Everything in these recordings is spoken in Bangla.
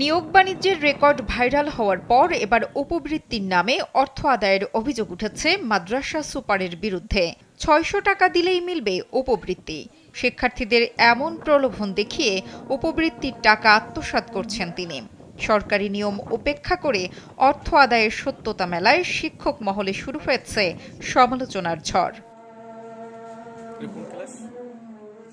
নিয়োগ বাণিজ্যের রেকর্ড ভাইরাল হওয়ার পর এবার উপবৃত্তির নামে অর্থ আদায়ের অভিযোগ উঠেছে মাদ্রাসা সুপারের বিরুদ্ধে। ৬০০ টাকা দিলেই মিলবে উপবৃত্তি। শিক্ষার্থীদের এমন প্রলোভন দেখিয়ে উপবৃত্তির টাকা আত্মসাৎ করছেন তিনি। সরকারি নিয়ম উপেক্ষা করে অর্থ আদায়ের সত্যতা মেলায় শিক্ষক মহলে শুরু হয়েছে সমালোচনার ঝড়।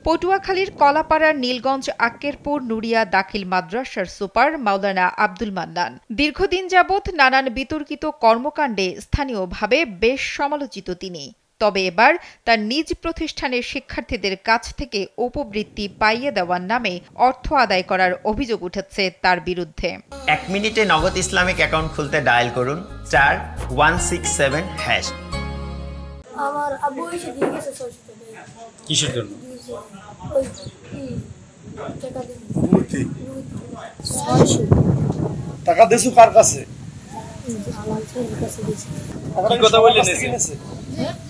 পটুয়াখালীর কলাপাড়ার নীলগঞ্জ আক্কেরপুর নুরিয়া দাখিল মাদ্রাসার সুপার মাওলানা আব্দুল মান্নান দীর্ঘদিন যাবৎ নানান বিতর্কিত কর্মকাণ্ডে স্থানীয়ভাবে বেশ সমালোচিত তিনি। তবে এবার তার নিজ প্রতিষ্ঠানের শিক্ষার্থীদের কাছ থেকে উপবৃত্তি পাইয়ে দেওয়ার নামে অর্থ আদায় করার অভিযোগ উঠেছে তার বিরুদ্ধে। 1 মিনিটে নগদ ইসলামিক অ্যাকাউন্ট খুলতে ডায়াল করুন *167#। আমার আব্বু এসে দিয়ে গেছে ৬০০ টাকা। কিসের জন্য? ওই টাকা দিন। উপবৃত্তি ৬০০ টাকা দেছো কার কাছে? আমার ছেলের কাছে দিয়েছে। কি কথা বললেন?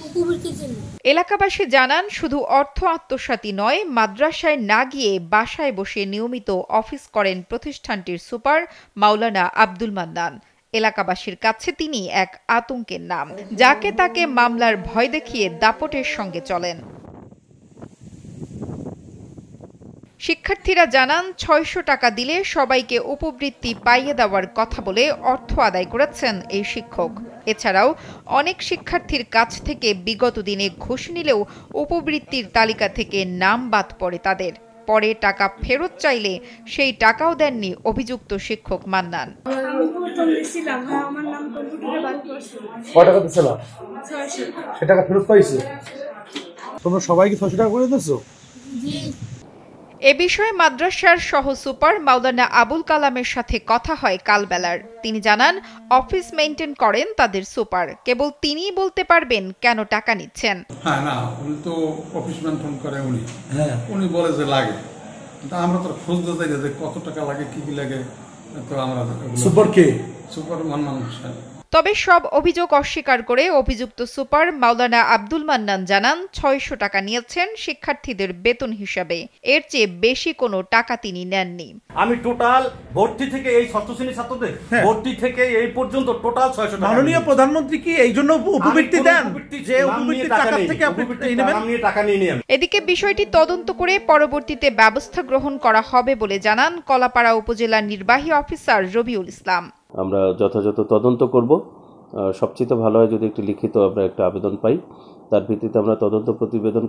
উপবৃত্তির জন্য। এলাকাবাসী জানান, শুধু অর্থ আত্মসাৎই নয়, মাদ্রাসায় না গিয়ে বাসায় বসে নিয়মিত অফিস করেন প্রতিষ্ঠানটির সুপার মাওলানা আব্দুল মান্নান। এলাকাবাসীর কাছে তিনি এক আতঙ্কের নাম, যাকে তাকে মামলার ভয় দেখিয়ে দাপটের সঙ্গে চলেন। শিক্ষার্থীরা জানান, ৬০০ টাকা দিলে সবাইকে উপবৃত্তি পাইয়ে দেওয়ার কথা বলে অর্থ আদায় করেছেন এই শিক্ষক। এছাড়াও অনেক শিক্ষার্থীর কাছ থেকে বিগত দিনে ঘুষ নিলেও উপবৃত্তির তালিকা থেকে নাম বাদ পড়ে তাদের। পরে টাকা ফেরত চাইলে সেই টাকাও দেননি অভিযুক্ত শিক্ষক মান্নান। তোমরা সবাইকে ৬০০ টাকা করে দিয়েছো? এ বিষয়ে মাদ্রাসার সহ সুপার মাওলানা আবুল কালামের সাথে কথা হয় কালবেলার। তিনি জানান, অফিস মেইনটেইন করেন তাদের সুপার, কেবল তিনিই বলতে পারবেন কেন টাকা নিচ্ছেন। হ্যাঁ, না, উনি তো অফিস মেইনটেইন করে, উনি বলে যে লাগে, কিন্তু আমরা তো খোঁজ দিতে চাই যে কত টাকা লাগে, কি কি লাগে, তো আমরা সুপার কে? সুপার মান্নান সাহেব। তবে সব অভিযোগ অস্বীকার করে অভিযুক্ত সুপার মাওলানা আব্দুল মান্নান জানান, ৬০০ টাকা নিয়েছেন শিক্ষার্থীদের বেতন হিসাবে, এর চেয়ে বেশি কোনো টাকা তিনি নেননি। আমি টোটাল ভর্তি থেকে এই ষষ্ঠ শ্রেণীর ছাত্রদের ভর্তি থেকে এই পর্যন্ত টোটাল ৬০০ টাকা। মাননীয় প্রধানমন্ত্রী কি এই জন্য উপবৃত্তি দেন যে উপবৃত্তির টাকা থেকে আপনি টাকা নিয়ে নেন? এদিকে বিষয়টি তদন্ত করে পরবর্তীতে ব্যবস্থা গ্রহণ করা হবে বলে জানান কলাপাড়া উপজেলা নির্বাহী অফিসার রবিউল ইসলাম। আমরা যথাযথ তদন্ত করব। সবচেয়ে ভালো হয় যদি একটি লিখিত আমরা একটা আবেদন পাই, তার ভিত্তিতে আমরা তদন্ত প্রতিবেদন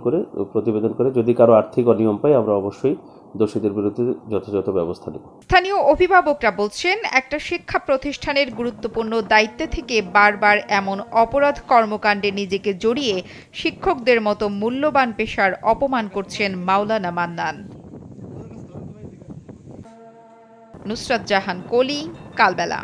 করে যদি কারো আর্থিক অনিয়ম পাই, আমরা অবশ্যই দোষীদের বিরুদ্ধে যথাযথ ব্যবস্থা নেব। স্থানীয় অভিভাবকরা বলছেন, একটা শিক্ষা প্রতিষ্ঠানের গুরুত্বপূর্ণ দায়িত্বে থেকে বারবার এমন অপরাধ কর্মকাণ্ডে নিজেকে জড়িয়ে শিক্ষকদের মতো মূল্যবান পেশার অপমান করছেন মাওলানা মান্নান। নুসরাত জাহান কলি, কালবেলা।